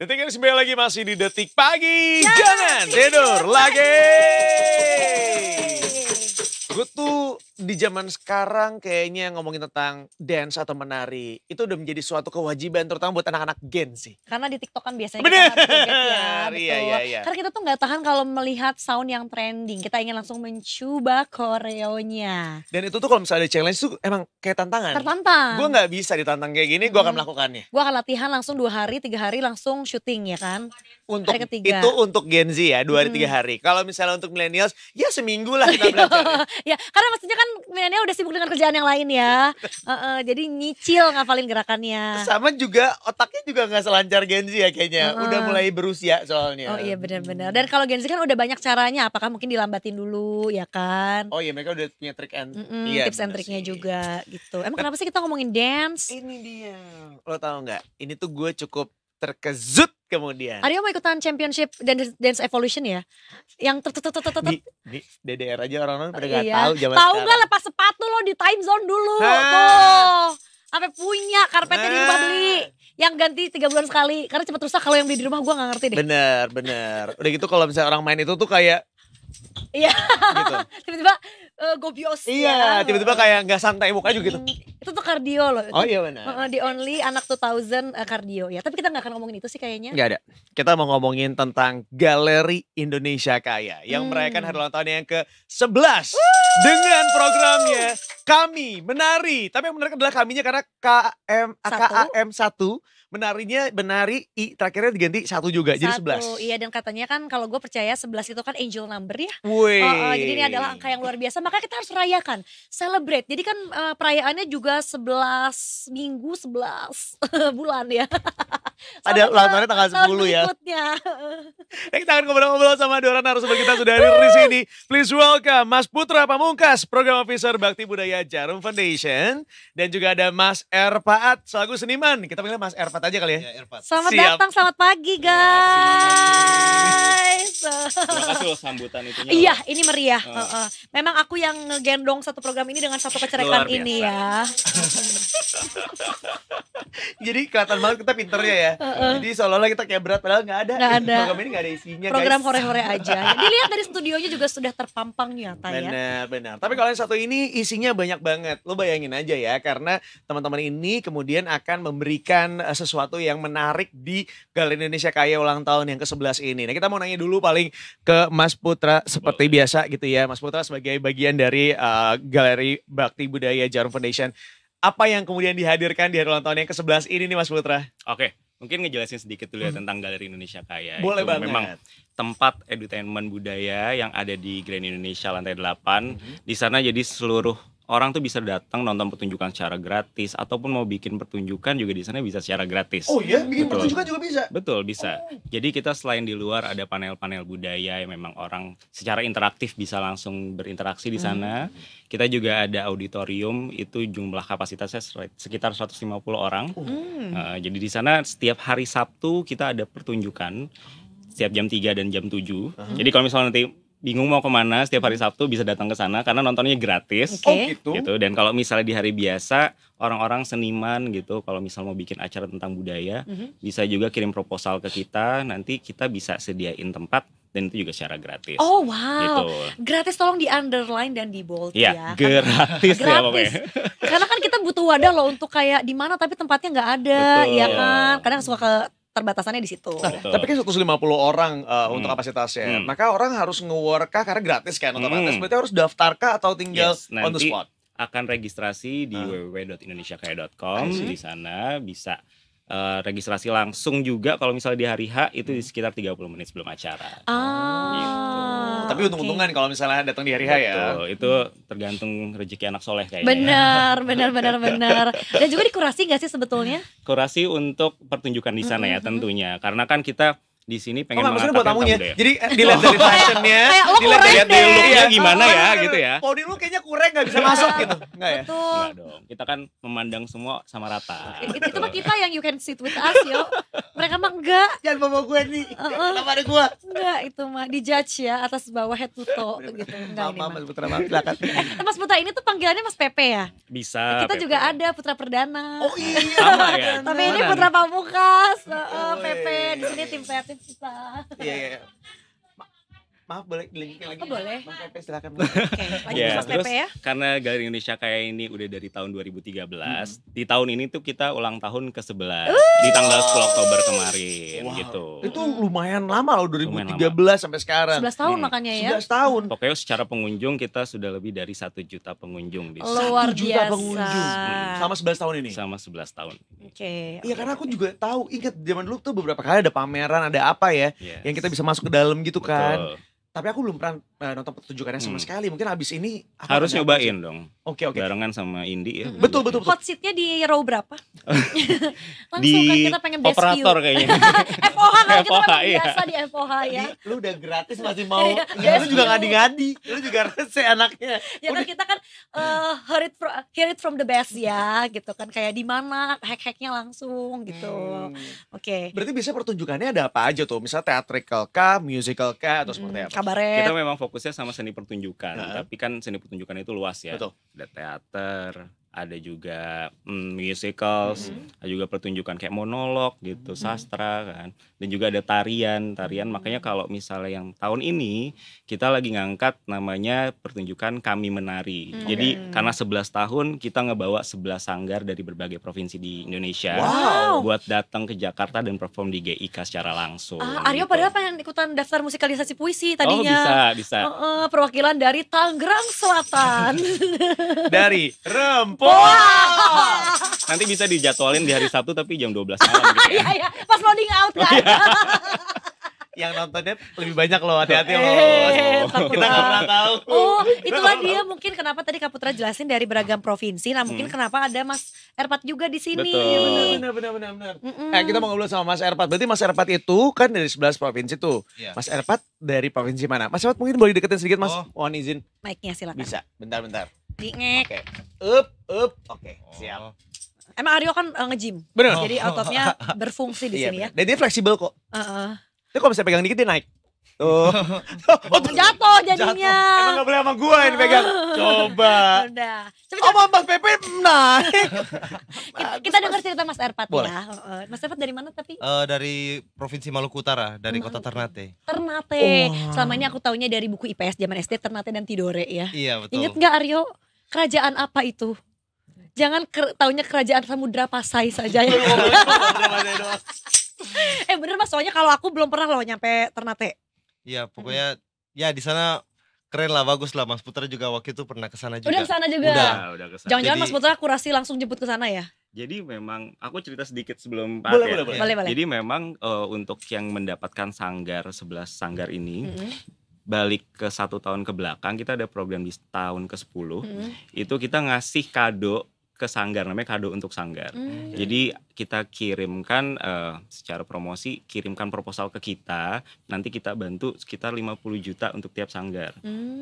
Detik ini sembilan lagi masih di Detik Pagi. Jangan tidur lagi. Gue tuh di zaman sekarang kayaknya ngomongin tentang dance atau menari. Itu udah menjadi suatu kewajiban terutama buat anak-anak Gen sih. Karena di TikTok kan biasanya Bener. kita harus joget ya. Betul. Iya. Karena kita tuh gak tahan kalau melihat sound yang trending. Kita ingin langsung mencoba koreonya. Dan itu tuh kalau misalnya ada challenge tuh emang kayak tantangan. Tertantang. Gue gak bisa ditantang kayak gini, gue akan melakukannya. Gue akan latihan langsung 2 hari, 3 hari langsung syuting ya kan. Untuk Hari ketiga. itu untuk Gen Z ya 2 hari 3 hari. Kalau misalnya untuk millennials ya seminggu lah kita belajar. Ya karena maksudnya kan milenial udah sibuk dengan kerjaan yang lain ya. Jadi nyicil ngafalin gerakannya. Sama juga otaknya juga gak selancar Gen Z ya kayaknya. Udah mulai berusia soalnya. Oh iya benar-benar. Dan kalau Gen Z kan udah banyak caranya. Apakah mungkin dilambatin dulu ya kan? Oh iya mereka udah punya trik and Tips and triknya juga gitu. Emang kenapa sih kita ngomongin dance? Ini dia. Lo tau gak? Ini tuh gue cukup terkejut kemudian. Aryo mau ikutan championship Dance Evolution ya? Yang Di DDR aja orang-orang pada gak iya. tahu zaman Tahu sekarang. gak lepas sepatu lo di time zone dulu. Nah. Tuh. Sampai punya karpetnya di rumah beli. Yang ganti 3 bulan sekali. Karena cepet rusak kalau yang beli di rumah gue gak ngerti deh. Bener. Udah gitu kalau misalnya orang main itu tuh kayak Iya. gitu. Tiba-tiba gobios Iya, ya. tiba-tiba kayak gak santai muka juga gitu. Itu tuh kardio loh. Oh iya benar. The only anak 2000 kardio ya. Tapi kita gak akan ngomongin itu sih kayaknya. Gak ada. Kita mau ngomongin tentang Galeri Indonesia Kaya. Yang merayakan hari ulang tahun yang ke-11. Dengan programnya Kami Menari. Tapi yang menarik adalah kaminya karena KAM 1. Menari I terakhirnya diganti 1 juga. Jadi 11. Iya dan katanya kan kalau gue percaya 11 itu kan angel number ya. Wih. Jadi ini adalah angka yang luar biasa. Makanya kita harus rayakan. Celebrate. Jadi kan perayaannya juga 11 minggu 11 bulan ya. Ada ulang tahunnya tanggal 10 ya. Kita akan ngobrol-ngobrol sama dua orang narasumber kita sudah hadir di sini. Please welcome Mas Putra Pamungkas, Program Officer Bakti Budaya Jarum Foundation. Dan juga ada Mas Erpaat selaku seniman. Kita panggilnya Mas Erpaat aja kali ya. Selamat Siap. datang, selamat pagi guys. Terima kasih loh sambutan itunya. Iya, ini meriah. Memang aku yang ngegendong satu program ini dengan satu kecerekan Luar biasa. ini ya. Jadi kelihatan banget kita pinternya ya. Jadi seolah-olah kita kayak berat padahal gak ada. Nggak ada. Program ini gak ada isinya Program guys. hore-hore aja. Dilihat dari studionya juga sudah terpampang nyata ya. Benar. Tapi kalau yang satu ini isinya banyak banget. Lo bayangin aja ya. Karena teman-teman ini kemudian akan memberikan sesuatu yang menarik di Galeri Indonesia Kaya ulang tahun yang ke-11 ini. Nah kita mau nanya dulu paling ke Mas Putra seperti biasa gitu ya. Mas Putra sebagai bagian dari Galeri Bakti Budaya Jarum Foundation. Apa yang kemudian dihadirkan di hari ulang tahun yang ke-11 ini nih Mas Putra? Oke, mungkin ngejelasin sedikit dulu ya tentang Galeri Indonesia Kaya. Boleh Itu banget. memang tempat edutainment budaya yang ada di Grand Indonesia lantai 8. Di sana jadi seluruh orang tuh bisa datang nonton pertunjukan secara gratis ataupun mau bikin pertunjukan juga di sana bisa secara gratis. Oh iya, bikin Betul. pertunjukan juga bisa? Betul, bisa. Jadi kita selain di luar ada panel-panel budaya yang memang orang secara interaktif bisa langsung berinteraksi di sana. Kita juga ada auditorium, itu jumlah kapasitasnya sekitar 150 orang. Jadi di sana setiap hari Sabtu kita ada pertunjukan setiap jam 3 dan jam 7. Jadi kalau misalnya nanti bingung mau kemana setiap hari Sabtu bisa datang ke sana karena nontonnya gratis. Oke. Oh gitu. Dan kalau misalnya di hari biasa orang-orang seniman gitu kalau misal mau bikin acara tentang budaya bisa juga kirim proposal ke kita, nanti kita bisa sediain tempat dan itu juga secara gratis. Oh wow, Gitu. gratis tolong di underline dan di bold Iya, ya. gratis ya Gratis. pokoknya. Karena kan kita butuh wadah loh untuk kayak di mana tapi tempatnya nggak ada, Betul. ya kan? Kadang suka keterbatasannya di situ. Betul. Tapi kan 150 orang untuk kapasitasnya. Maka orang harus nge-work kah karena gratis kan otomatis. Berarti harus daftar kah atau tinggal Yes, on the nanti spot? akan registrasi di www.indonesiakaya.com. Di sana bisa registrasi langsung juga kalau misalnya di hari H itu di sekitar 30 menit sebelum acara. Tapi untung-untungan kalau misalnya datang di hari H ya. Betul, itu tergantung rezeki anak soleh kayaknya. Benar. Dan juga dikurasi nggak sih sebetulnya? Kurasi untuk pertunjukan di sana ya tentunya. Karena kan kita di sini Oh pengen nggak, maksudnya buat mengangkat tamunya. tamu budaya. Jadi dilihat dari fashionnya, kayak lo dilihat kurang dari deh. looknya gimana ya Iya, gitu ya. Podi lu kayaknya kurang nggak bisa masuk gitu, nggak ya? Betul. Enggak dong, kita kan memandang semua sama rata. Itu mah kita yang you can sit with us yo. Mereka mah enggak. Jangan bawa gue nih, kenapa ada gue? Enggak, itu mah dijudge ya atas bawah head to toe gitu. Enggak ini Mama, mah. Mas Putra, maaf, silakan. Mas Putra ini tuh panggilannya Mas Pepe ya? Bisa. Kita Pepe. juga ada Putra Perdana. Oh iya. Sama ya. Tapi ini Beneran. Putra Pamungkas, Oh, Pepe iya. di sini tim kreatif kita. Iya, iya. Maaf, boleh dilanjutin lagi? Oh, boleh. Bang Pepe, silakan. Oke, lanjut Ya, Mas terus Pepe ya. karena Galeri Indonesia Kaya ini udah dari tahun 2013, di tahun ini tuh kita ulang tahun ke-11 di tanggal 10 Oktober kemarin Wow. gitu. Itu lumayan lama loh, Lumayan 2013 sampai sekarang. 11 tahun makanya ya. 11 tahun. Pokoknya secara pengunjung kita sudah lebih dari 1 juta pengunjung di Luar 1 juta biasa. pengunjung. Selama 11 tahun ini. sama 11 tahun. Oke. Iya, karena aku juga tahu, ingat zaman dulu tuh beberapa kali ada pameran, ada apa ya, Yes. yang kita bisa masuk ke dalam gitu kan. Betul. Tapi aku belum pernah nonton pertunjukannya sama sekali. Mungkin abis ini apa Harus ada apa nyobain sih? dong. Oke, oke. Barengan sama Indi ya. Betul, betul, betul. Hot seatnya di row berapa? Langsung Di kan kita pengen best view. operator kayaknya. FOH kalau kita FOH, memang iya. biasa di FOH ya. Lu udah gratis masih mau. Iya, Ya, lu yes, juga you. ngadi-ngadi. Lu juga rese anaknya. Ya kan kita kan hear it from the best ya gitu kan, kayak di mana hack-hacknya langsung gitu. Oke. Berarti bisa pertunjukannya ada apa aja tuh? Misalnya theatrical kah, musical kah, atau seperti apa? Kabaret. Kita memang fokusnya sama seni pertunjukan, Heeh. tapi kan seni pertunjukan itu luas ya. Betul. Ada teater, ada juga musicals, ada juga pertunjukan kayak monolog gitu, sastra kan. Dan juga ada tarian. Makanya kalau misalnya yang tahun ini kita lagi ngangkat namanya pertunjukan Kami Menari. Jadi karena 11 tahun kita ngebawa 11 sanggar dari berbagai provinsi di Indonesia Wow. buat datang ke Jakarta dan perform di GIK secara langsung. Aryo gitu. padahal pengen ikutan daftar musikalisasi puisi Oh tadinya. bisa. Perwakilan dari Tangerang Selatan. Dari Rempoh. Nanti bisa dijadwalin di hari Sabtu tapi jam 12 malam gitu ya. Iya iya, pas loading out kan. Yang nontonnya lebih banyak loh, hati-hati loh. Kak Kita nggak pernah tahu. Oh, itulah dia mungkin kenapa tadi Kak Putra jelasin dari beragam provinsi. Nah, mungkin kenapa ada Mas Erpat juga di sini. Betul. Benar. Kita mau ngobrol sama Mas Erpat. Berarti Mas Erpat itu kan dari 11 provinsi tuh. Iya. Mas Erpat dari provinsi mana? Mas Erpat mungkin boleh deketin sedikit, Mas. Mohon izin. Mic-nya silakan. Bisa. Bentar. Dingek. Oke. Up. Oke, siap. Emang Aryo kan nge-gym. Bener. Jadi ototnya berfungsi di sini ya. bener. Dan dia fleksibel kok. Heeh. Dia kalau bisa pegang dikit dia naik. Tuh. Jatuh jadinya. Emang gak boleh sama gua yang pegang. Coba. Udah. Coba, Oh, Mas Pepe naik. kita dengar cerita Mas Erpat Boleh. ya. Mas Erpat dari mana tapi? Dari Provinsi Maluku Utara, dari kota Ternate. Ternate. Wah. Selama ini aku taunya dari buku IPS zaman SD, Ternate dan Tidore ya. Iya betul. Ingat nggak Aryo? Kerajaan apa itu? Jangan taunya kerajaan Samudra Pasai saja ya. Bener Mas, soalnya kalau aku belum pernah loh nyampe Ternate. Iya pokoknya ya di sana keren lah, bagus lah. Mas Putra juga waktu itu pernah ke sana juga. Udah kesana juga. Udah kesana. Jangan-jangan Jadi- Mas Putra kurasi langsung jemput ke sana ya? Jadi memang aku cerita sedikit sebelum Boleh, ya. boleh. Boleh. Jadi memang untuk yang mendapatkan sanggar 11 sanggar ini Mm-mm. balik ke 1 tahun ke belakang kita ada program di tahun ke-10 Mm-mm. itu kita ngasih kado ke sanggar, namanya kado untuk sanggar. Mm. Jadi kita kirimkan secara promosi, kirimkan proposal ke kita, nanti kita bantu sekitar 50 juta untuk tiap sanggar.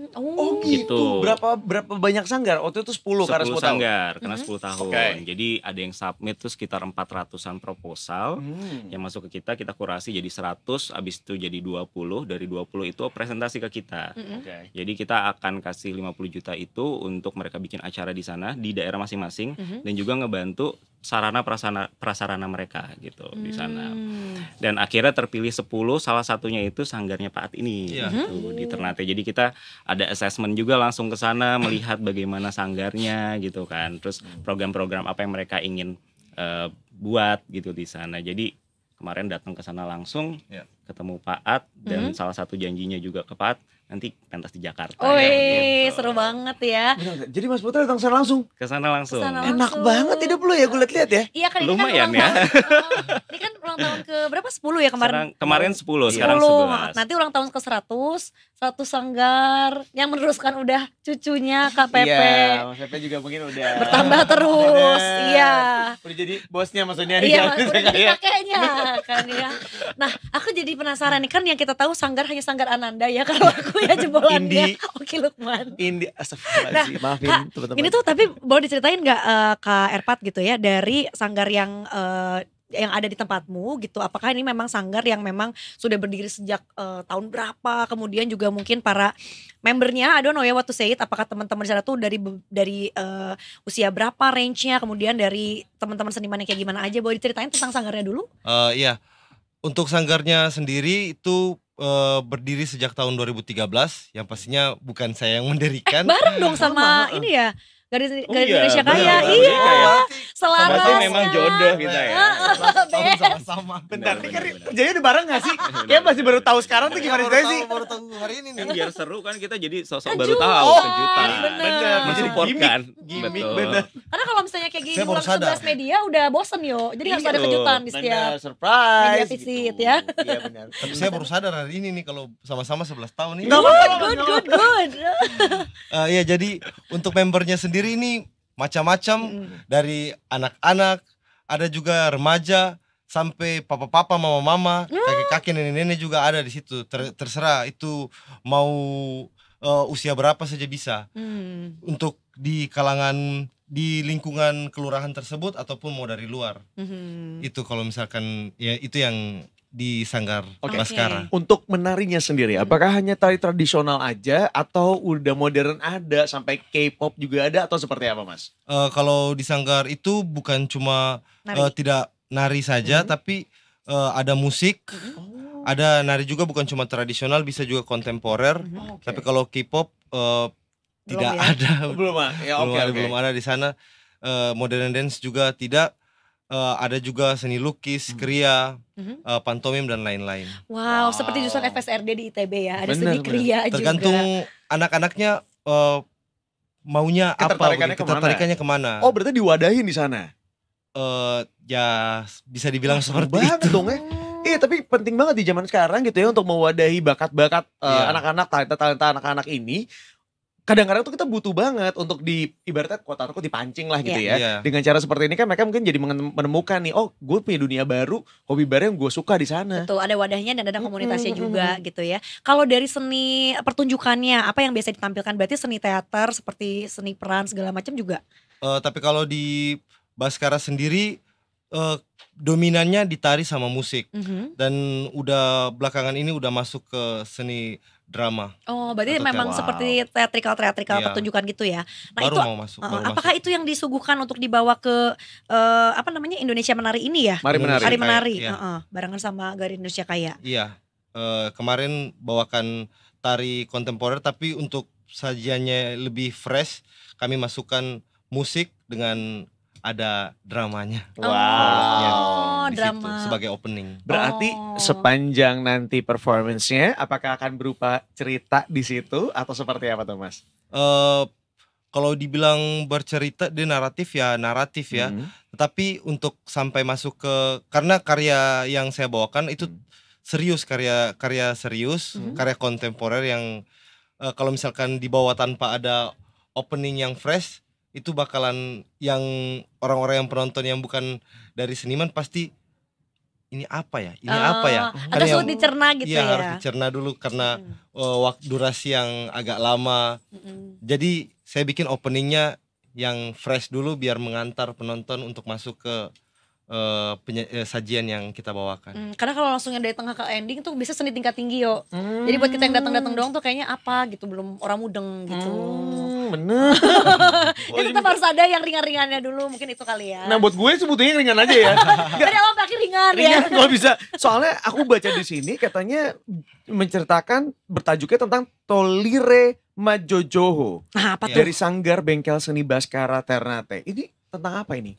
Oh Gitu. gitu. Berapa banyak sanggar? Waktu itu 10 karena 10 tahun. sanggar, karena 10 tahun. Oke. Jadi ada yang submit tuh sekitar 400-an proposal. Yang masuk ke kita kurasi jadi 100, abis itu jadi 20, dari 20 itu presentasi ke kita. Oke. Jadi kita akan kasih 50 juta itu untuk mereka bikin acara di sana, di daerah masing-masing, dan juga ngebantu sarana prasarana mereka gitu di sana. Dan akhirnya terpilih 10, salah satunya itu sanggarnya Pak At ini Iya. gitu, di Ternate. Jadi kita ada assessment juga langsung ke sana melihat bagaimana sanggarnya gitu kan. Terus program-program apa yang mereka ingin buat gitu di sana. Jadi kemarin datang ke sana langsung, Iya. ketemu Pak At, dan salah satu janjinya juga ke Pak At, nanti pentas di Jakarta. Oi, gitu. seru banget ya. Benar. Jadi Mas Putra datang sana langsung. Ke sana langsung. Kesana Enak langsung. banget hidup lu ya, gue lihat-lihat ya. Iya kan ini Lumayan kan ulang ya. tahun. Ini kan ulang tahun ke berapa? 10 ya kemarin? Kemarin 10, sekarang 11. Nanti ulang tahun ke 100 Sanggar yang meneruskan udah cucunya Kak Pepe. Iya, Mas Pepe juga mungkin udah Bertambah terus. Iya. Udah jadi bosnya maksudnya Iya, di udah jadi ya. kakeknya kan ya. Nah, aku jadi penasaran nih, kan yang kita tahu Sanggar hanya Sanggar Ananda ya, kalau aku ya jebolannya Indi. Oki Lukman. Indi, astagfirullahaladzim, maafin Kak, teman-teman. ini tuh tapi boleh diceritain nggak Kak Erpat gitu ya, dari Sanggar yang ada di tempatmu gitu, apakah ini memang Sanggar yang memang sudah berdiri sejak tahun berapa, kemudian juga mungkin para membernya, I don't know ya what to say it, apakah teman-teman di sana tuh dari usia berapa range-nya, kemudian dari teman-teman seniman yang kayak gimana aja, boleh diceritain tentang Sanggarnya dulu? Iya, untuk Sanggarnya sendiri itu berdiri sejak tahun 2013, yang pastinya bukan saya yang mendirikan. Bareng dong sama ini ya, Garis Indonesia Kaya, benar, iya, Berarti selaras. Berarti memang jodoh kita ya. Sama-sama. bentar, ini kan Benar. kerjanya udah bareng gak sih? Kayak masih baru tahu sekarang tuh gimana ceritanya sih? Baru tahu hari ini nih. Kan biar seru kan, kita jadi sosok Kejutan. baru tahu, Oh, kejutan. bener. Mensupport kan. Gimik, Betul. bener. Karena kalau misalnya kayak gini Saya baru ulang sadar. 11 media udah bosen yo, jadi harus ada Iya, kejutan di setiap. Bener, surprise media visit ya. Iya benar. Tapi saya baru sadar hari ini nih kalau sama-sama 11 tahun ini. Nggak apa-apa. Good. Iya, jadi untuk membernya sendiri ini macam-macam, dari anak-anak, ada juga remaja, sampai papa-papa, mama-mama, kakek-kakek, nenek-nenek juga ada di situ. Terserah itu mau usia berapa saja bisa. Untuk di kalangan, di lingkungan kelurahan tersebut ataupun mau dari luar. Itu kalau misalkan ya itu yang di Sanggar Oke. Baskara. Untuk menarinya sendiri, apakah hanya tari tradisional aja atau udah modern ada sampai K-pop juga ada atau seperti apa Mas? Kalau di Sanggar itu bukan cuma Nari. tidak nari saja, tapi ada musik, ada nari juga, bukan cuma tradisional, bisa juga kontemporer. Tapi kalau K-pop tidak ya? ada, Belum ya, belum ada di sana. Modern dance juga tidak. Ada juga seni lukis, kriya, pantomim dan lain-lain. Wow, seperti jurusan FSRD di ITB ya, ada Bener, seni kriya juga. Tergantung anak-anaknya maunya apa, Ketertarikannya begitu, kemana? ketertarikannya kemana. Oh berarti diwadahin di sana? Ya bisa dibilang Seru seperti banget itu. dong ya. Iya tapi penting banget di zaman sekarang gitu ya untuk mewadahi bakat-bakat Iya. anak-anak, talenta-talenta anak-anak ini. Kadang-kadang tuh kita butuh banget untuk ibaratnya quote-unquote dipancing lah gitu ya. Iya. Dengan cara seperti ini kan mereka mungkin jadi menemukan nih, oh gue punya dunia baru, hobi baru yang gue suka di sana. Betul, ada wadahnya dan ada komunitasnya juga gitu ya. Kalau dari seni pertunjukannya, apa yang biasa ditampilkan? Berarti seni teater, seperti seni peran segala macam juga? Tapi kalau di Baskara sendiri dominannya di tari sama musik, dan udah belakangan ini udah masuk ke seni drama. Oh, berarti Atau memang teater. seperti teatrikal Iya. pertunjukan gitu ya. Nah, Baru itu mau masuk. Baru apakah masuk. itu yang disuguhkan untuk dibawa ke apa namanya, Indonesia Menari ini ya? Mari menari. Hari Menari, Iya. barengan sama Garis Indonesia Kaya. Iya. Kemarin bawakan tari kontemporer, tapi untuk sajiannya lebih fresh, kami masukkan musik dengan ada dramanya. Oh, Di situ, drama. sebagai opening. Berarti Oh. sepanjang nanti performance-nya apakah akan berupa cerita di situ atau seperti apa tuh Mas? Kalau dibilang bercerita, dia naratif ya. Tetapi untuk sampai masuk ke, karena karya yang saya bawakan itu serius, karya serius, karya kontemporer yang kalau misalkan dibawa tanpa ada opening yang fresh, itu bakalan yang orang-orang yang penonton yang bukan dari seniman pasti ini apa ya? Ini apa ya? Agak Karena sulit yang- dicerna gitu Iya, ya. harus dicerna dulu karena waktu durasi yang agak lama. Jadi saya bikin openingnya yang fresh dulu biar mengantar penonton untuk masuk ke sajian yang kita bawakan. Karena kalau langsung yang dari tengah ke ending tuh bisa seni tingkat tinggi yo. Jadi buat kita yang datang-datang doang tuh kayaknya apa gitu, belum orang mudeng gitu. Bener. Ya tetap harus ada yang ringan-ringannya dulu, mungkin itu kali ya. Nah buat gue sebetulnya ringan aja ya. Dari awal sampai akhir ringan ya. Ringan kalau bisa. Soalnya aku baca di sini katanya menceritakan bertajuknya tentang Tolire Majojoho Nah, apa Iya. tuh? dari Sanggar Bengkel Seni Baskara Ternate. Ini tentang apa ini?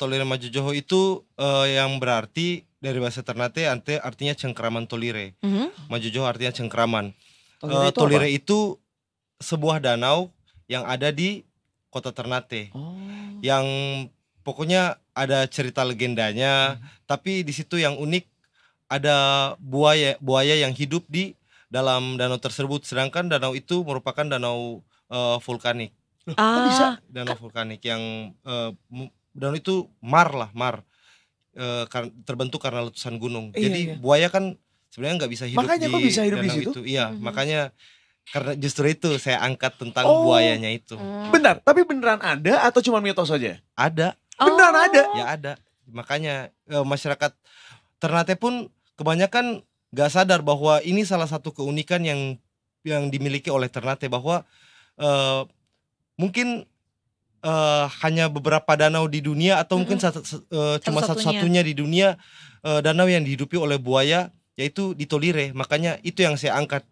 Tolire Majojoho itu yang berarti dari bahasa Ternate artinya cengkraman Tolire. Majojoho artinya cengkraman. Tolire itu sebuah danau yang ada di kota Ternate, Oh. yang pokoknya ada cerita legendanya. Tapi di situ yang unik ada buaya yang hidup di dalam danau tersebut, sedangkan danau itu merupakan danau vulkanik. Kok bisa? Danau vulkanik yang danau itu mar, terbentuk karena letusan gunung. Iya, Jadi iya. buaya kan sebenarnya nggak bisa hidup Makanya di kok bisa hidup di danau situ? itu. Iya, makanya karena justru itu saya angkat tentang Oh. buayanya itu. Bentar, tapi beneran ada atau cuma mitos saja? Ada, Beneran ada? ya ada. Makanya masyarakat Ternate pun kebanyakan nggak sadar bahwa ini salah satu keunikan yang dimiliki oleh Ternate, bahwa mungkin hanya beberapa danau di dunia atau mungkin cuma satu-satunya di dunia danau yang dihidupi oleh buaya, yaitu di Tolire. Makanya itu yang saya angkat,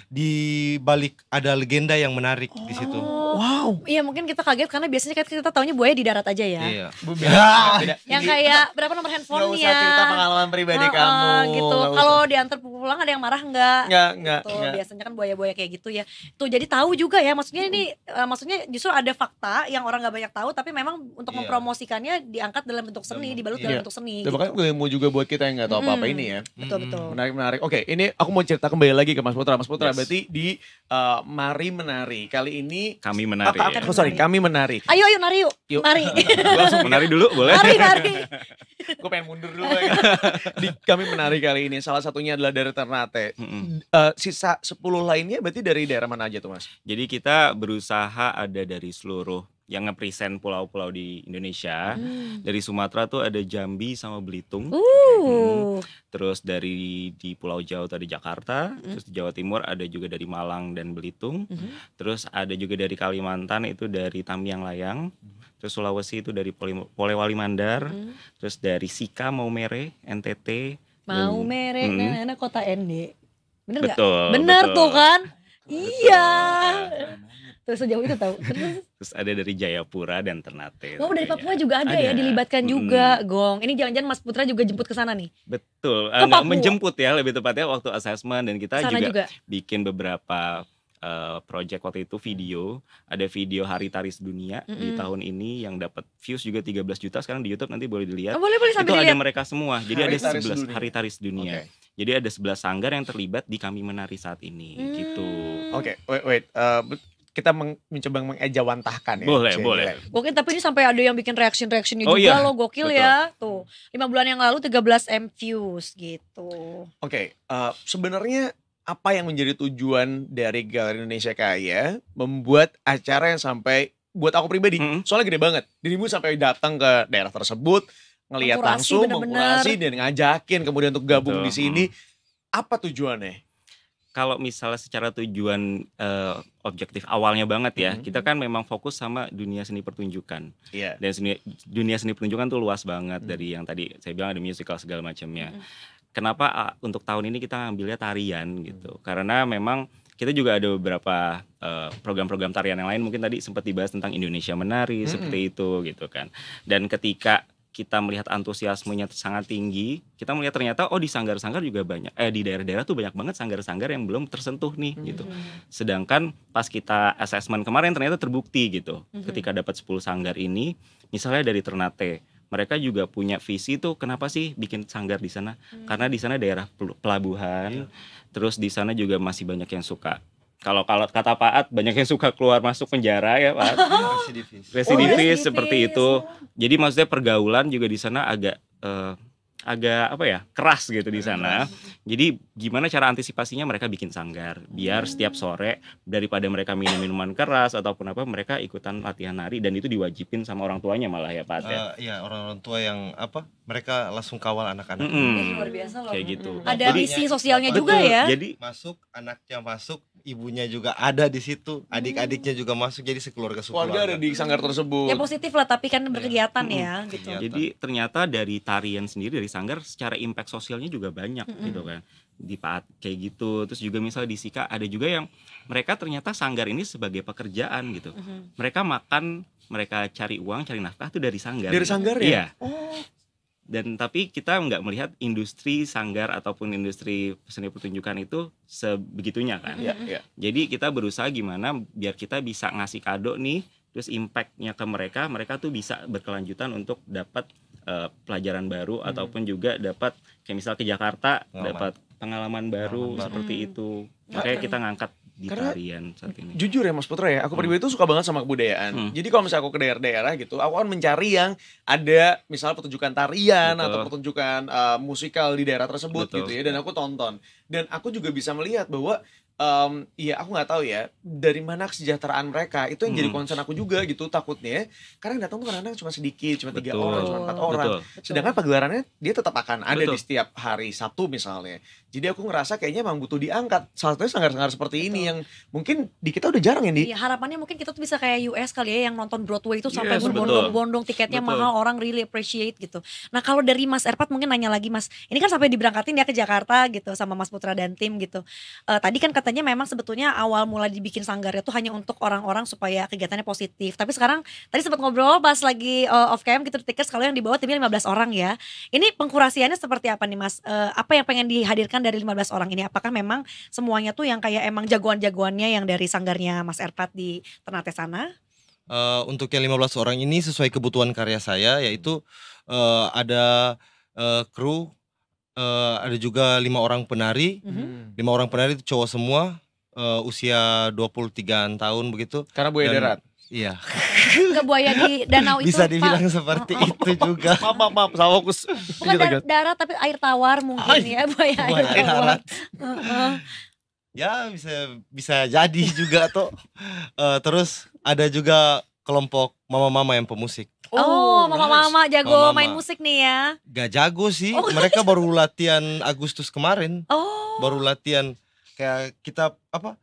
di balik ada legenda yang menarik di situ. Wow. Iya, mungkin kita kaget karena biasanya kan kita taunya buaya di darat aja ya. Iya. Beda. Yang kayak berapa nomor Nggak handphonenya? usah cerita pengalaman pribadi Heeh, kamu. gitu. Nggak Kalau usah. diantar pulang ada yang marah nggak? Nggak. Tuh, biasanya kan buaya-buaya kayak gitu ya. Tuh jadi tahu juga ya, maksudnya ini maksudnya justru ada fakta yang orang nggak banyak tahu, tapi memang untuk Iya. mempromosikannya diangkat dalam bentuk seni, dibalut dalam Iya. bentuk seni. Itu makanya ilmu juga buat kita yang nggak tahu apa-apa ini ya. Betul. Menarik. Oke, ini aku mau cerita kembali lagi ke Mas Putra. Mas Putra, Yes. berarti di Mari Menari kali ini. Kami menari. Kami menari. Ayo nari yuk. Yuk. Nari. Menari dulu boleh? Nari. Gue pengen mundur dulu ya. Di Kami Menari kali ini salah satunya adalah dari Ternate. Mm-mm. Sisa 10 lainnya berarti dari daerah mana aja tuh Mas? Jadi kita berusaha ada dari seluruh yang nge-present pulau-pulau di Indonesia. Dari Sumatera tuh ada Jambi sama Belitung. Terus dari di Pulau Jawa tuh ada Jakarta. Terus di Jawa Timur ada juga dari Malang dan Belitung. Terus ada juga dari Kalimantan itu dari Tamiang Layang. Terus Sulawesi itu dari Polewali Mandar. Terus dari Sika Maumere, NTT. Mau merek nana kota ND. Bener nggak? Betul. Bener betul. tuh kan? Iya. Terus sejauh itu tahu. Terus ada dari Jayapura dan Ternate. Oh, dari Papua juga ada Ada. ya, dilibatkan juga, Gong. Ini jangan-jangan Mas Putra juga jemput ke sana nih. Betul. Ke Nggak Papua. menjemput ya, lebih tepatnya waktu assessment, dan kita Sana juga. bikin beberapa project waktu itu video. Ada video Hari Tari Sedunia di tahun ini yang dapat views juga 13 juta sekarang di YouTube, nanti boleh dilihat. Oh, boleh Itu sambil ada dilihat. mereka semua. Jadi Hari ada Tari 11 Sedunia. Hari Tari Sedunia. Oke. Jadi ada 11 sanggar yang terlibat di Kami Menari saat ini gitu. Oke, wait. Kita mencoba mengejawantahkan ya. Boleh, Cek, boleh. gila. Gokil, tapi ini sampai ada yang bikin reaction-reactionnya Oh, juga iya. loh, gokil Betul. ya. Tuh, 5 bulan yang lalu 13 M views gitu. Oke, sebenarnya apa yang menjadi tujuan dari Galeri Indonesia Kaya membuat acara yang sampai buat aku pribadi, soalnya gede banget. Dirimu sampai datang ke daerah tersebut, ngelihat Mengkurasi langsung, bener-bener. mengkurasi dan ngajakin kemudian untuk gabung Betul. di sini. Apa tujuannya? Kalau misalnya secara tujuan objektif awalnya banget ya, kita kan memang fokus sama dunia seni pertunjukan. Iya. Dan dunia seni pertunjukan tuh luas banget, dari yang tadi saya bilang ada musical segala macamnya. Kenapa untuk tahun ini kita ambilnya tarian gitu? Karena memang kita juga ada beberapa program-program tarian yang lain, mungkin tadi sempat dibahas tentang Indonesia Menari seperti itu gitu kan. Dan ketika kita melihat antusiasmenya sangat tinggi, kita melihat ternyata di sanggar-sanggar juga banyak, di daerah-daerah tuh banyak banget sanggar-sanggar yang belum tersentuh nih gitu. Sedangkan pas kita assessment kemarin ternyata terbukti gitu. Ketika dapat 10 sanggar ini, misalnya dari Ternate, mereka juga punya visi tuh, kenapa sih bikin sanggar di sana? Karena di sana daerah pelabuhan, terus di sana juga masih banyak yang suka. Kalau kata Pak At, banyak yang suka keluar masuk penjara ya Pak At. Residivis. Residivis seperti itu. Jadi maksudnya pergaulan juga di sana agak apa ya, keras gitu di sana. Jadi gimana cara antisipasinya, mereka bikin sanggar biar setiap sore daripada mereka minum minuman keras ataupun apa, mereka ikutan latihan nari, dan itu diwajibin sama orang tuanya malah ya Pak At ya. Iya, orang-orang tua yang mereka langsung kawal anak-anak. Luar biasa loh. Kayak gitu. Ada Jadi- misi sosialnya Betul. juga ya. Jadi Masuk, anaknya masuk, ibunya juga ada di situ, adik-adiknya juga masuk, jadi sekeluarga Keluarga ada di sanggar tersebut. Ya positif lah, tapi kan berkegiatan ya gitu. Kegiatan. Jadi ternyata dari tarian sendiri, dari sanggar, secara impact sosialnya juga banyak gitu kan. Di Paat kayak gitu. Terus juga misalnya di Sika ada juga yang mereka ternyata sanggar ini sebagai pekerjaan gitu. Mereka makan, mereka cari uang, cari nafkah tuh dari sanggar. Dari gitu. sanggar ya? Iya. Dan tapi kita nggak melihat industri sanggar ataupun industri seni pertunjukan itu sebegitunya kan. Iya. Jadi kita berusaha gimana biar kita bisa ngasih kado nih terus impactnya ke mereka tuh bisa berkelanjutan untuk dapat pelajaran baru ataupun juga dapat kayak misal ke Jakarta dapat pengalaman baru seperti itu. Makanya kita ngangkat di tarian saat ini. Jujur ya Mas Putra ya, aku pribadi tuh suka banget sama kebudayaan. Jadi kalau misalnya aku ke daerah-daerah gitu, aku akan mencari yang ada misalnya pertunjukan tarian atau pertunjukan musikal di daerah tersebut gitu ya, dan aku tonton. Dan aku juga bisa melihat bahwa iya aku nggak tahu ya dari mana kesejahteraan mereka, itu yang jadi concern aku juga gitu. Takutnya karena yang datang tuh kadang-kadang cuma sedikit, cuma 3 orang, cuma 4 orang. Sedangkan pagelarannya dia tetap akan ada di setiap hari Sabtu misalnya. Jadi aku ngerasa kayaknya emang butuh diangkat salah satunya sanggar-sanggar seperti ini yang mungkin di kita udah jarang ya, Di. Iya, harapannya mungkin kita tuh bisa kayak US kali ya, yang nonton Broadway itu sampai berbondong-bondong, tiketnya mahal, orang really appreciate gitu. Nah kalau dari Mas Erpat mungkin nanya lagi Mas, ini kan sampai diberangkatin ya ke Jakarta gitu sama Mas Putra dan tim gitu. Tadi kan katanya memang sebetulnya awal mulai dibikin sanggarnya tuh hanya untuk orang-orang supaya kegiatannya positif. Tapi sekarang tadi sempat ngobrol pas lagi off cam gitu, tiket kalau yang dibawa timnya 15 orang ya. Ini pengkurasiannya seperti apa nih Mas? Apa yang pengen dihadirkan dari 15 orang ini? Apakah memang semuanya tuh yang kayak emang jagoan-jagoannya yang dari sanggarnya Mas Erpat di Ternate sana? Untuk yang 15 orang ini sesuai kebutuhan karya saya, yaitu ada kru, ada juga 5 orang penari. 5 orang penari itu cowok semua, usia 23 tahun begitu. Karena buaya darat. Iya. Enggak, buaya di danau itu Bisa dibilang Pak. seperti itu juga. Maaf, sama fokus. Bukan darat tapi air tawar mungkin ya, buaya air Buaya tawar. darat. Ya bisa jadi juga toh. Terus ada juga kelompok mama-mama yang pemusik. Oh, mama-mama jago Mama-mama. main musik nih ya. Gak jago sih, mereka baru latihan Agustus kemarin. Oh. Baru latihan kayak kita apa?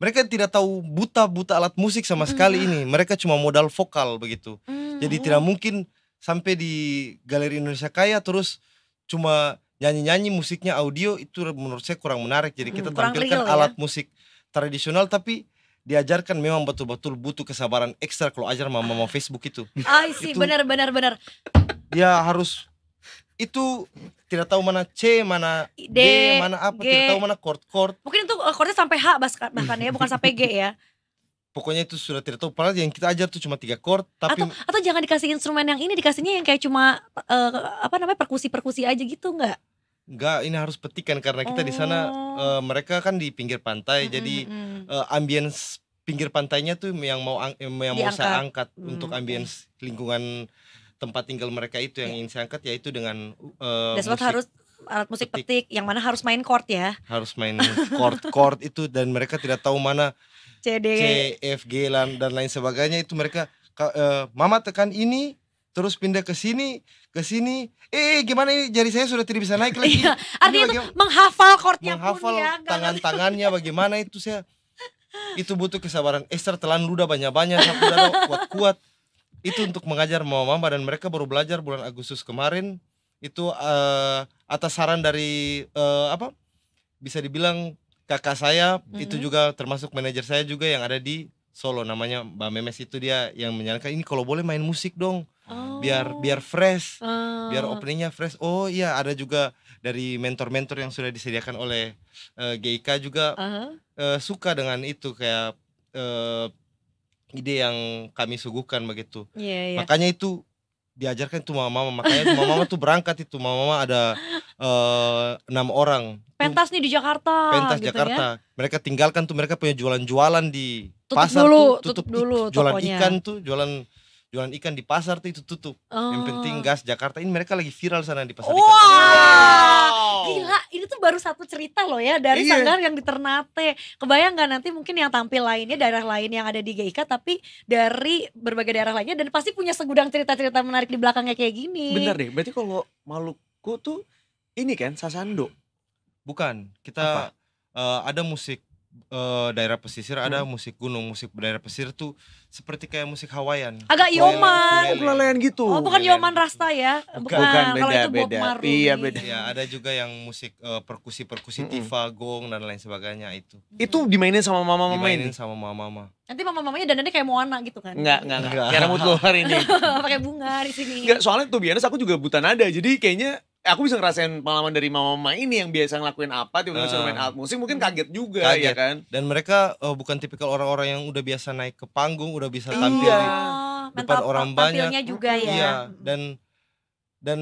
Mereka tidak tahu buta alat musik sama sekali ini. Mereka cuma modal vokal begitu. Jadi tidak mungkin sampai di Galeri Indonesia Kaya terus cuma nyanyi-nyanyi musiknya audio, itu menurut saya kurang menarik. Jadi kita kurang tampilkan real ya. alat musik tradisional tapi diajarkan memang betul-betul butuh kesabaran ekstra kalau ajar mama Facebook itu. I see, benar. Dia harus itu tidak tahu mana C, mana D, mana apa, G. tidak tahu mana chord. Mungkin itu chordnya sampai H bahkan ya, bukan sampai G ya. Pokoknya itu sudah tidak tahu. Padahal yang kita ajar tuh cuma 3 chord, tapi Atau jangan dikasih instrumen yang ini, dikasihnya yang kayak cuma perkusi aja gitu enggak? enggak, ini harus petikan karena kita di sana mereka kan di pinggir pantai, jadi ambience pinggir pantainya tuh yang mau saya angkat untuk ambience lingkungan tempat tinggal mereka itu yang ingin saya angkat, yaitu dengan musik. Harus alat musik petik yang mana harus main chord ya. Harus main chord itu, dan mereka tidak tahu mana C, D, C, F, G dan lain sebagainya. Itu mereka mama tekan ini terus pindah ke sini. Gimana ini jari saya sudah tidak bisa naik lagi. Iya, artinya itu menghafal chordnya pun ya. Tangan-tangannya bagaimana itu saya. Itu butuh kesabaran ekstra, telan ludah banyak-banyak sampai udah kuat-kuat. Itu untuk mengajar mama-mama, dan mereka baru belajar bulan Agustus kemarin. Itu atas saran dari bisa dibilang kakak saya, itu juga termasuk manajer saya juga yang ada di Solo, namanya Mbak Memes. Itu dia yang menyarankan, ini kalau boleh main musik dong, biar fresh, biar openingnya fresh. Oh iya, ada juga dari mentor-mentor yang sudah disediakan oleh GIK juga suka dengan itu, kayak ide yang kami suguhkan begitu. Iya. Makanya itu diajarkan itu mama-mama. Makanya mama-mama tuh berangkat itu. Mama-mama ada 6 orang. Pentas nih di Jakarta. Pentas gitu Jakarta. Ya? Mereka tinggalkan tuh, mereka punya jualan-jualan di Tutup pasar dulu, tuh. tutup dulu jualan tokonya. ikan tuh, jualan ikan di pasar tuh itu tutup. Yang penting gas Jakarta ini mereka lagi viral sana di pasar ikan. Wah, gila, ini tuh baru satu cerita loh ya dari sanggar yang di Ternate. Kebayang gak nanti mungkin yang tampil lainnya daerah lain yang ada di GIK, tapi dari berbagai daerah lainnya, dan pasti punya segudang cerita-cerita menarik di belakangnya kayak gini. Bener deh, berarti kalau Maluku tuh ini kan sasando. Bukan, kita ada musik daerah pesisir, ada musik gunung. Musik daerah pesisir tuh seperti kayak musik Hawaiian. Agak yoman. Ukulelean gitu. Oh, bukan yoman rasta ya. Bukan, Kalau itu Bob Marley. Iya, beda. Ya, ada juga yang musik perkusi tifa, gong dan lain sebagainya itu. Itu dimainin sama mama-mama Dimainin ini? sama mama-mama. Nanti mama-mamanya dandannya kayak Moana gitu kan. Enggak. Kayak rambut luar ini. Pakai bunga di sini. Enggak, soalnya tuh biasa aku juga buta nada. Jadi kayaknya aku bisa ngerasain pengalaman dari mama-mama ini yang biasa ngelakuin apa tiba-tiba suruh main alat musik mungkin kaget juga Kaget. ya kan. Dan mereka bukan tipikal orang-orang yang udah biasa naik ke panggung, udah bisa tampil di depan orang banyak. Tampilnya juga ya. Iya, dan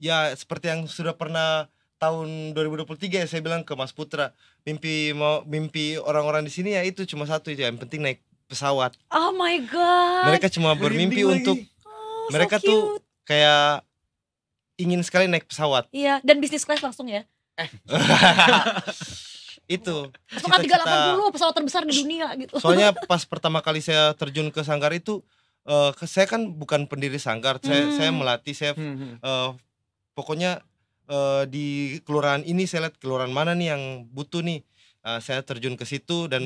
ya seperti yang sudah pernah tahun 2023 ya saya bilang ke Mas Putra, mimpi orang-orang di sini ya itu cuma satu, itu yang penting naik pesawat. Oh my god. Mereka cuma bermimpi Merinding untuk Oh, mereka so tuh cute. kayak ingin sekali naik pesawat. Iya, dan bisnis class langsung ya. Itu Pesawat 380 pesawat terbesar di dunia gitu. Soalnya pas pertama kali saya terjun ke sanggar itu, saya kan bukan pendiri sanggar, saya melatih, saya pokoknya di kelurahan ini saya lihat kelurahan mana nih yang butuh nih. Saya terjun ke situ dan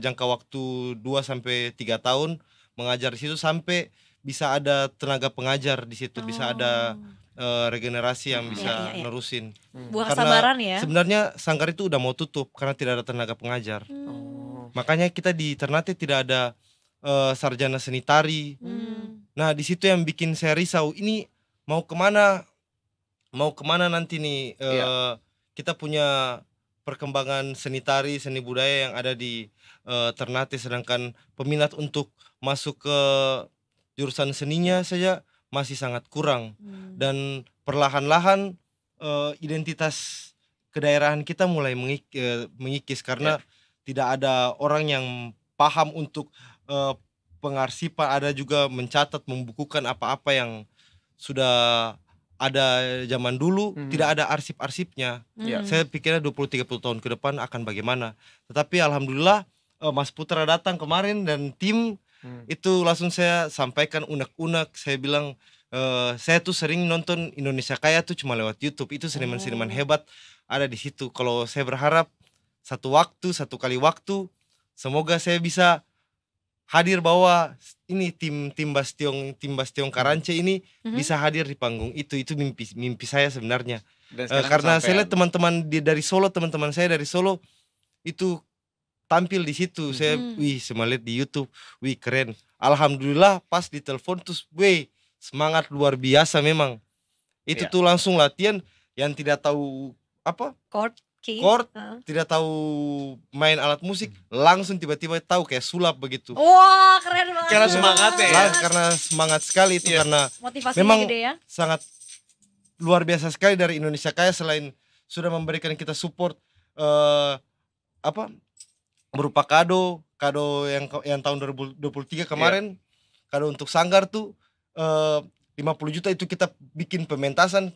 jangka waktu 2-3 tahun mengajar di situ sampai bisa ada tenaga pengajar di situ, bisa ada regenerasi yang bisa Iya. nerusin. Buah Karena sabaran ya. sebenarnya sanggar itu udah mau tutup karena tidak ada tenaga pengajar. Makanya kita di Ternate tidak ada sarjana seni tari. Nah di situ yang bikin saya risau. Ini mau kemana nanti nih kita punya perkembangan seni tari, seni budaya yang ada di Ternate, sedangkan peminat untuk masuk ke jurusan seninya saja masih sangat kurang. Dan perlahan-lahan identitas kedaerahan kita mulai mengikis karena tidak ada orang yang paham untuk pengarsipan, ada juga mencatat, membukukan apa-apa yang sudah ada zaman dulu, tidak ada arsip-arsipnya. Saya pikirnya 20-30 tahun ke depan akan bagaimana. Tetapi alhamdulillah Mas Putra datang kemarin dan tim itu langsung saya sampaikan unek-unek. Saya bilang saya tuh sering nonton Indonesia Kaya tuh cuma lewat YouTube. Itu seniman-seniman hebat ada di situ. Kalau saya berharap satu kali waktu semoga saya bisa hadir bahwa ini tim Bastion Karance ini bisa hadir di panggung itu mimpi saya sebenarnya. Karena saya lihat teman-teman dari Solo, teman-teman saya dari Solo itu tampil di situ. Saya lihat di YouTube, keren. Alhamdulillah pas ditelepon terus semangat luar biasa memang. Itu tuh langsung latihan yang tidak tahu apa? Chord, tidak tahu main alat musik, langsung tiba-tiba tahu kayak sulap begitu. Wah, keren banget. Karena semangatnya ya. Karena semangat sekali itu karena Motivasinya memang gede ya. sangat luar biasa sekali dari Indonesia Kaya, selain sudah memberikan kita support berupa kado yang tahun 2023 kemarin, kado untuk sanggar tuh 50 juta itu kita bikin pementasan,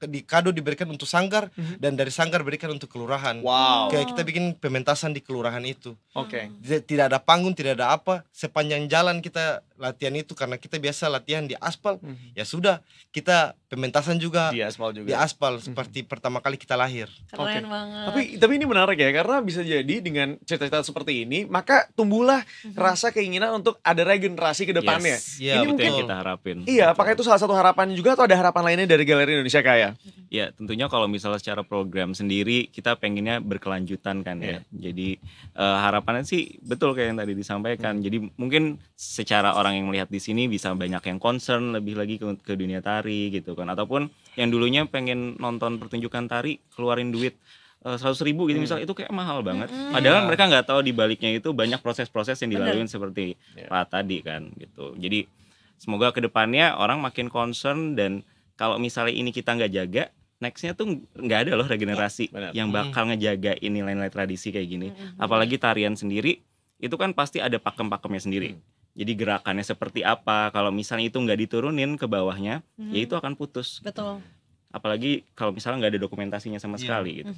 di kado diberikan untuk sanggar dan dari sanggar berikan untuk kelurahan. Wow. Kayak kita bikin pementasan di kelurahan itu. Oke. Tidak ada panggung, tidak ada apa, sepanjang jalan kita latihan itu karena kita biasa latihan di aspal. Ya sudah, kita pementasan juga Di aspal juga. di aspal seperti pertama kali kita lahir. Keren banget. Tapi ini menarik ya, karena bisa jadi dengan cita-cita seperti ini maka tumbuhlah rasa keinginan untuk ada regenerasi ke depannya. Yes. Iya, Ini Itu yang mungkin kita harapin. iya, apakah itu salah satu harapan juga atau ada harapan lainnya dari Galeri Indonesia Kaya? Ya tentunya kalau misalnya secara program sendiri kita pengennya berkelanjutan kan ya. Jadi harapannya sih betul kayak yang tadi disampaikan. Jadi mungkin secara orang yang melihat di sini bisa banyak yang concern lebih lagi ke dunia tari gitu kan. Ataupun yang dulunya pengen nonton pertunjukan tari keluarin duit 100.000 gitu misalnya, itu kayak mahal banget. Padahal mereka nggak tahu di baliknya itu banyak proses-proses yang dilaluin seperti Pak tadi kan gitu. Jadi semoga kedepannya orang makin concern, dan kalau misalnya ini kita nggak jaga, nextnya tuh nggak ada loh regenerasi yang bakal ngejaga ini nilai-nilai tradisi kayak gini. Apalagi tarian sendiri itu kan pasti ada pakem-pakemnya sendiri. Jadi gerakannya seperti apa, kalau misalnya itu nggak diturunin ke bawahnya, ya itu akan putus. Betul. Apalagi kalau misalnya nggak ada dokumentasinya sama sekali gitu.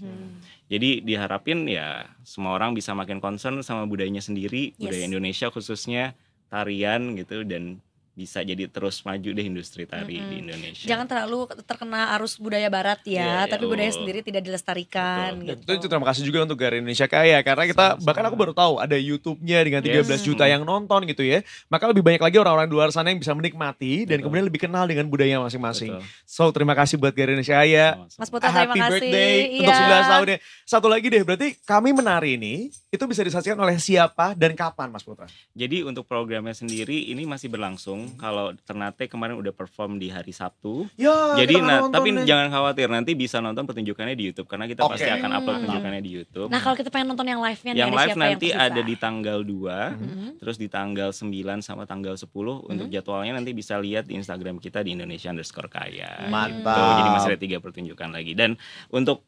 Jadi diharapin ya semua orang bisa makin concern sama budayanya sendiri, budaya Indonesia khususnya tarian gitu, dan bisa jadi terus maju deh industri tari di Indonesia. Jangan terlalu terkena arus budaya barat ya, tapi budaya sendiri tidak dilestarikan gitu. Itu terima kasih juga untuk Galeri Indonesia Kaya, karena kita bahkan aku baru tahu ada YouTube-nya dengan 13 juta yang nonton gitu ya. Maka lebih banyak lagi orang-orang di luar sana yang bisa menikmati dan kemudian lebih kenal dengan budaya masing-masing. So terima kasih buat Galeri Indonesia Kaya. Mas Putra, terima Happy kasih. birthday untuk 11 tahunnya. Satu lagi deh, berarti kami menari ini itu bisa disaksikan oleh siapa dan kapan Mas Putra? Jadi untuk programnya sendiri ini masih berlangsung Bandung. Kalau Ternate kemarin udah perform di hari Sabtu. Ya, Jadi kita nonton tapi nih. jangan khawatir, nanti bisa nonton pertunjukannya di YouTube karena kita pasti akan upload pertunjukannya di YouTube. Nah kalau kita pengen nonton yang live-nya nih, Yang ada live siapa nanti yang ada di tanggal 2, Mhm. terus di tanggal 9 sama tanggal 10. Untuk jadwalnya nanti bisa lihat di Instagram kita di Indonesia_Kaya. Mantap. Tuh, jadi masih ada 3 pertunjukan lagi. Dan untuk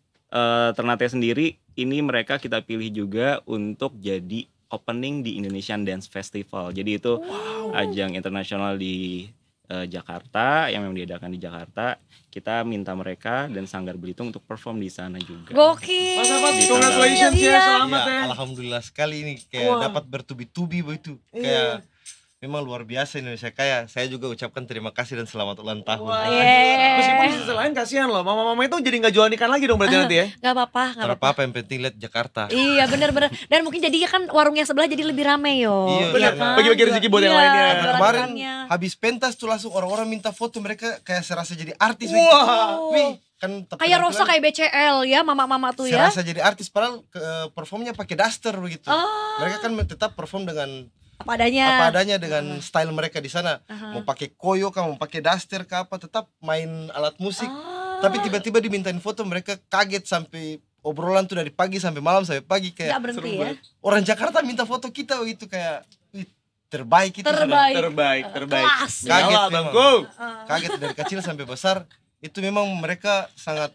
Ternate sendiri, ini mereka kita pilih juga untuk jadi opening di Indonesian Dance Festival. Jadi itu ajang internasional di Jakarta yang memang diadakan di Jakarta. Kita minta mereka dan Sanggar Belitung untuk perform di sana juga. Gokil. Mas Afat, Di congratulations ya, Iya. selamat ya. Ya, alhamdulillah sekali ini kayak Wah. dapat bertubi-tubi begitu. Iya. Kayak memang luar biasa Indonesia Kaya. Saya juga ucapkan terima kasih dan selamat ulang tahun. Wah. Yeay. Meskipun di sisi lain kasihan loh, mama-mama itu jadi nggak jualan ikan lagi dong berarti nanti ya. Gak apa-apa, gak Tidak apa-apa. apa-apa, yang penting lihat Jakarta. Iya bener-bener. Dan mungkin jadinya kan warungnya sebelah jadi lebih rame yo. Iya, bener. kan? Bagi-bagi rezeki buat yang Iya, lainnya. Karena kemarin jualan-jualannya. habis pentas tuh langsung orang-orang minta foto, mereka kayak serasa jadi artis. Wah. Wih, kan Kayak Rosa kayak BCL ya, mama-mama tuh ya. serasa jadi artis padahal performnya pakai daster begitu. Oh. Mereka kan tetap perform dengan Apa adanya. apa adanya dengan style mereka di sana. Mau pakai koyo kah, mau pakai daster kah apa, tetap main alat musik. Oh. Tapi tiba-tiba dimintain foto, mereka kaget sampai obrolan tuh dari pagi sampai malam sampai pagi Gak kayak berhenti seru ya. banget. orang Jakarta minta foto kita gitu kayak wih, terbaik itu sudah. Terbaik. Terbaik. Kelas. Kaget Yalah, memang. Bangku. Kaget dari kecil sampai besar. Itu memang mereka sangat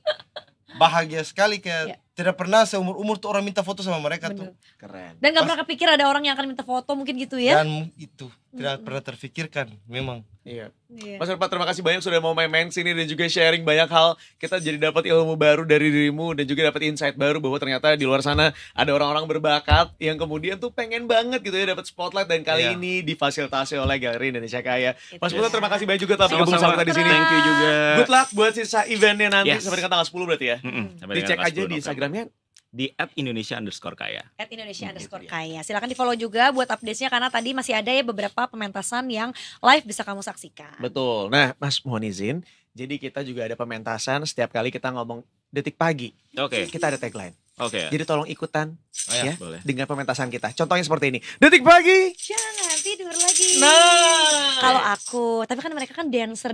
bahagia sekali kayak Ya. tidak pernah seumur-umur tuh orang minta foto sama mereka Bener. tuh. Keren. Dan gak pernah kepikir ada orang yang akan minta foto mungkin gitu ya. Dan itu tidak pernah terfikirkan memang. Iya. Iya. Mas Irfan, terima kasih banyak sudah mau main-main sini dan juga sharing banyak hal. Kita jadi dapat ilmu baru dari dirimu dan juga dapat insight baru bahwa ternyata di luar sana ada orang-orang berbakat yang kemudian tuh pengen banget gitu ya dapat spotlight, dan kali Iya. ini difasilitasi oleh Galeri Indonesia Kaya. Mas Itu Putra, dia. terima kasih banyak juga telah bergabung Sama-sama. sama kita di sini. Thank you juga. Good luck buat sisa eventnya nanti Yes. sampai dengan tanggal 10 berarti ya. Sampai Dicek dengan aja tanggal 10 di November. Instagramnya. Di @Indonesia_Kaya. @Indonesia_Kaya. Silakan di follow juga buat update-nya karena tadi masih ada ya beberapa pementasan yang live bisa kamu saksikan. Betul. Nah, Mas mohon izin. Jadi kita juga ada pementasan setiap kali kita ngomong Detik Pagi. Oke. Kita ada tagline. Oke. Jadi tolong ikutan ya Boleh. dengan pementasan kita. Contohnya seperti ini. Detik Pagi. Jangan tidur lagi. Nah. Kalau aku, tapi kan mereka kan dancer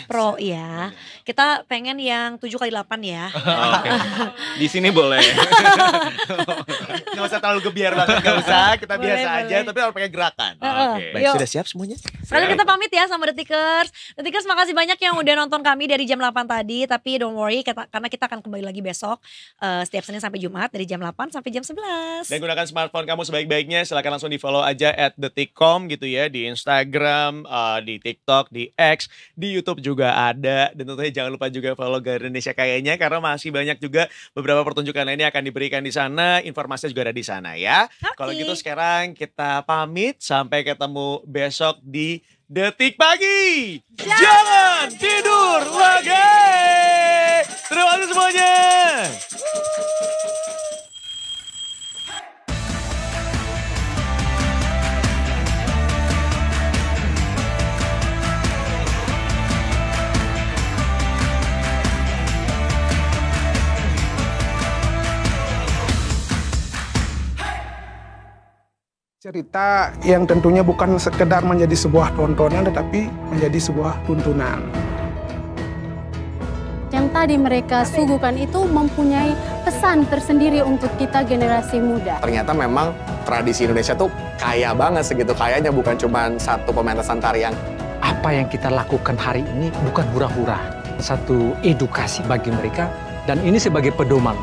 pro ya. Kita pengen yang 7x8 ya. Oke. Di sini boleh. Nggak usah terlalu gebiar banget, nggak usah. Kita Boleh, biasa aja, boleh. tapi harus pakai gerakan. Oke. Baik, Yuk. sudah siap semuanya? Sekarang kita pamit ya sama Detikers. Detikers makasih banyak yang udah nonton kami dari jam 8 tadi. Tapi don't worry karena kita akan kembali lagi besok. Setiap Senin sampai Jumat dari jam 8 sampai jam 11. Dan gunakan smartphone kamu sebaik-baiknya. Silakan langsung di follow aja @detikcom gitu ya. Di Instagram, di TikTok, di X, di YouTube juga ada. Dan tentunya jangan lupa juga follow Galeri Indonesia Kayanya, karena masih banyak juga beberapa pertunjukan lainnya akan diberikan di sana. Informasinya juga ada di sana ya. Kalau gitu sekarang kita pamit. Sampai ketemu besok di Detik Pagi. Jangan tidur lagi. Terima kasih semuanya. Cerita yang tentunya bukan sekedar menjadi sebuah tontonan tetapi menjadi sebuah tuntunan. Yang tadi mereka suguhkan itu mempunyai pesan tersendiri untuk kita generasi muda. Ternyata memang tradisi Indonesia tuh kaya banget segitu kayanya, bukan cuma satu pementasan tarian. Apa yang kita lakukan hari ini bukan hura-hura. Satu edukasi bagi mereka dan ini sebagai pedoman